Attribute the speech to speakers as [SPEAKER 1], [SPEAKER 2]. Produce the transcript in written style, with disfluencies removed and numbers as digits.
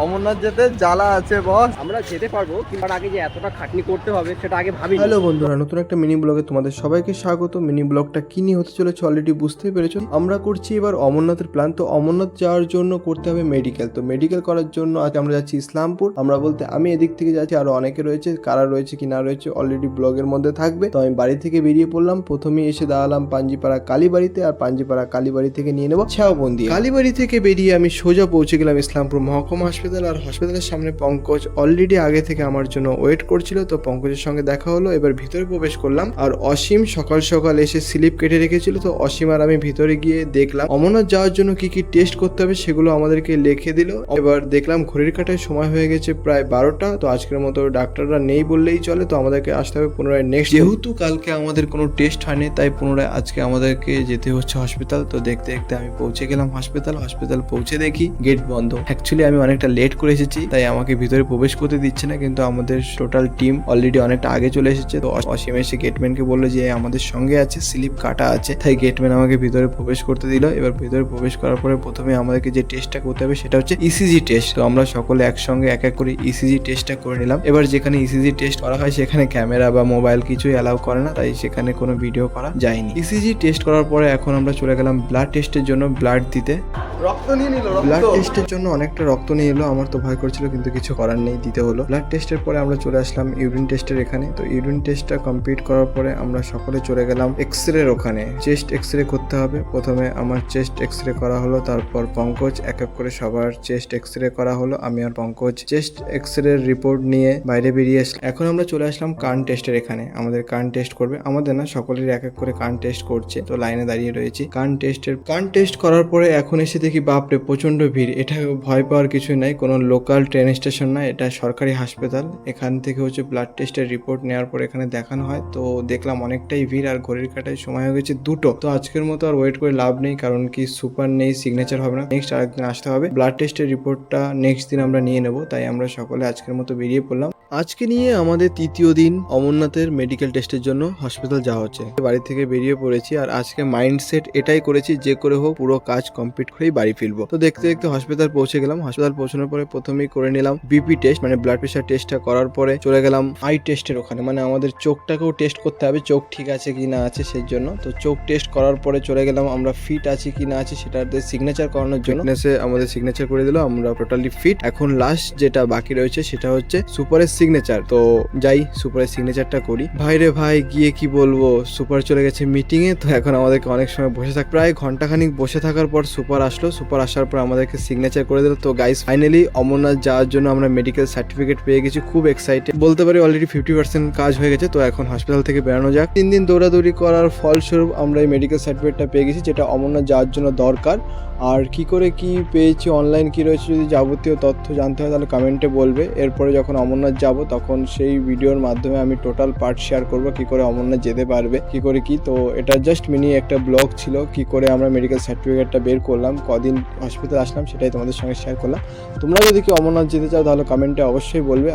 [SPEAKER 1] অমরনাথ যেতে জ্বালা আছে বস।
[SPEAKER 2] আমরা যেতে পারবো, কিন্তু তার আগে যে এতটা খাটনি করতে হবে সেটা আগে ভাবি।
[SPEAKER 1] হ্যালো বন্ধুরা, নতুন একটা মিনি ব্লগে তোমাদের সবাইকে স্বাগত। মিনি ব্লগটা কি নিয়ে হতে চলেছে অলরেডি বুঝতেই পেরেছো। আমরা করছি এবার অমরনাথের প্ল্যান। তো অমরনাথ যাওয়ার জন্য করতে হবে মেডিকেল। তো মেডিকেল করার জন্য আজ আমরা যাচ্ছি ইসলামপুর। আমরা বলতে আমি এদিক থেকে যাচ্ছি, আরো অনেকে রয়েছে, কারা রয়েছে কি না রয়েছে অলরেডি ব্লগের মধ্যে থাকবে। তো আমি বাড়ি থেকে বেরিয়ে পড়লাম, প্রথমেই এসে দাঁড়ালাম পাঞ্জিপাড়া কালীবাড়িতে, আর পাঞ্জিপাড়া কালীবাড়ি থেকে নিয়ে নেবো ছায়াবন্দি। কালীবাড়ি থেকে বেরিয়ে আমি সোজা পৌঁছে গেলাম ইসলামপুর মহকুমা হাসপাতাল। আর হসপিটালের সামনে পঙ্কজ অলরেডি আগে থেকে আমার জন্য ওয়েট করছিল। তো পঙ্কজের সঙ্গে দেখা হলো, এবার ভিতরে প্রবেশ করলাম। আর অসীম সকাল সকাল এসে স্লিপ কেটে রেখেছিল। তো অসীম আর আমি ভিতরে গিয়ে দেখলাম অমরনাথ যাওয়ার জন্য কি কি টেস্ট করতে হবে সেগুলো আমাদেরকে লিখে দিল। এবার দেখলাম ঘড়ির কাঁটায় সময় হয়ে গেছে প্রায় 12টা। তো আজকের মতো ডাক্তাররা নেই বললেই চলে, তো আমাদেরকে আসতে হবে পুনরায় নেক্সট। যেহেতু কালকে আমাদের কোনো টেস্ট হয়নি, তাই পুনরায় আজকে আমাদেরকে যেতে হচ্ছে হসপিটাল। তো দেখতে দেখতে আমি পৌঁছে গেলাম হসপিটাল পৌঁছে দেখি গেট বন্ধ। অ্যাকচুয়ালি আমি অনেকটা লেট করে এসেছি, তাই আমাকে ভিতরে প্রবেশ করতে দিচ্ছে না, কিন্তু আমাদের টোটাল টিম অলরেডি অনেকটা আগে চলে এসেছে। তো অসীম এসে গেটম্যানকে বললো যে আমাদের সঙ্গে আছে, স্লিপ কাটা আছে, তাই গেটম্যান আমাকে ভিতরে প্রবেশ করতে দিল। এবার ভিতরে প্রবেশ করার পরে প্রথমে আমাদেরকে যে টেস্টটা করতে হবে সেটা হচ্ছে ইসিজি টেস্ট। তো আমরা সকলে একসঙ্গে এক এক করে ইসিজি টেস্টটা করে নিলাম। এবার যেখানে ইসিজি টেস্ট করা হয় সেখানে ক্যামেরা বা মোবাইল কিছুই অ্যালাউ করে না, তাই সেখানে কোনো ভিডিও করা যায়নি। ইসিজি টেস্ট করার পরে এখন আমরা চলে গেলাম ব্লাড টেস্টের জন্য ব্লাড দিতে। রক্ত নিয়ে নিল, ব্লাড টেস্টের জন্য অনেকটা রক্ত নিয়ে এলো। আমার তো ভয় করছিল, কিন্তু কিছু করার নেই, দিতে হলো। ব্লাড টেস্টের পরে আমরা চলে আসলাম ইউরিন টেস্টের এখানে। তো ইউরিন টেস্টটা কমপ্লিট করার পরে আমরা সকলে চলে গেলাম এক্সরের ওখানে। চেস্ট এক্সরে করতে হবে। প্রথমে আমার চেস্ট এক্সরে করা হলো, তারপর পঙ্কজ এক এক করে সবার চেস্ট এক্সরে করা হলো। আমি আর পঙ্কজ চেস্ট এক্সরে রিপোর্ট নিয়ে বাইরে বেরিয়ে আসলাম। এখন আমরা চলে আসলাম কান টেস্টের এখানে। আমাদের কান টেস্ট করবে, আমাদের না সকলের এক এক করে কান টেস্ট করছে। তো লাইনে দাঁড়িয়ে রয়েছি কান টেস্ট করার পরে এখন এসে দেখি বাপরে প্রচন্ড ভিড়। এটা ভয় পাওয়ার কিছু নাই, কোনো লোকাল ট্রেন স্টেশন না, এটা সরকারি হাসপাতাল। এখান থেকে হচ্ছে ব্লাড টেস্টের রিপোর্ট নেওয়ার পর এখানে দেখানো হয়। তো দেখলাম অনেকটাই ভিড়, আর ঘড়ির কাঁটায় সময় হয়ে গেছে 2টো। তো আজকের মতো আর ওয়েট করে লাভ নেই, কারণ কি সুপার নেই, সিগনেচার হবে না, নেক্সট আরেকদিন আসতে হবে। ব্লাড টেস্টের রিপোর্টটা নেক্সট দিন আমরা নিয়ে নেব, তাই আমরা সকলে আজকের মতো বেরিয়ে পড়লাম। আজকে নিয়ে আমাদের তৃতীয় দিন অমরনাথের মেডিকেল টেস্টের জন্য হসপিটাল যাওয়া হচ্ছে। বাড়ি থেকে বেরিয়ে পড়েছি, আর আজকে মাইন্ডসেট এটাই করেছি যে করে হোক পুরো কাজ কমপ্লিট করেই বাড়ি ফিরবো। তো দেখতে দেখতে হসপিটাল পৌঁছে গেলাম। হসপিটাল পৌঁছানোর পরে প্রথমেই করে নিলাম বিপি টেস্ট, মানে ব্লাড প্রেশার টেস্টটা করার পরে চলে গেলাম আই টেস্টের ওখানে, মানে আমাদের চোখটাকেও টেস্ট করতে হবে, চোখ ঠিক আছে কি না আছে সেই জন্য। তো চোখ টেস্ট করার পরে চলে গেলাম আমরা ফিট আছি কি না আছে সেটাতে সিগনেচার করানোর জন্য। আমাদের সিগনেচার করে দিল, আমরা টোটালি ফিট। এখন লাস্ট যেটা বাকি রয়েছে সেটা হচ্ছে সুপারের সিগনেচার। তো যাই সুপারের সিগনেচারটা করি। ভাই রে ভাই, গিয়ে কি বলবো, সুপার চলে গেছে মিটিং এ। তো এখন আমাদেরকে অনেক সময় বসে থাক, প্রায় ঘন্টাখানিক বসে থাকার পর সুপার আসলো। সুপার আসার পর আমাদেরকে সিগনেচার করে দিল। তো গাইস ফাইনালি অমরনাথ যাওয়ার জন্য আমরা মেডিকেল সার্টিফিকেট পেয়ে গেছি। খুব এক্সাইটেড বলতে পারি, অলরেডি 50% কাজ হয়ে গেছে। তো এখন হসপিটাল থেকে বেরোনো যাক। 3 দিন দৌড়াদৌড়ি করার ফলস্বরূপ আমরা এই মেডিকেল সার্টিফিকেটটা পেয়ে গেছি, যেটা অমরনাথ যাওয়ার জন্য দরকার। আর কি করে কি পেয়েছি, অনলাইন কি রয়েছে, যদি যাবতীয় তথ্য জানতে হয় তাহলে কমেন্টে বলবে। এরপরে যখন অমরনাথ যাব তখন সেই ভিডিওর মাধ্যমে আমি টোটাল পার্ট শেয়ার করবো, কি করে অমরনাথ যেতে পারবে, কি করে কি। তো এটা জাস্ট মিনি একটা ব্লগ ছিল, কি করে আমরা মেডিকেল সার্টিফিকেটটা বের করলাম, কদিন হসপিটাল আসলাম, সেটাই তোমাদের সঙ্গে শেয়ার করলাম। তোমরা যদি কি অমরনাথ যেতে চাও তাহলে কমেন্টে অবশ্যই বলবে।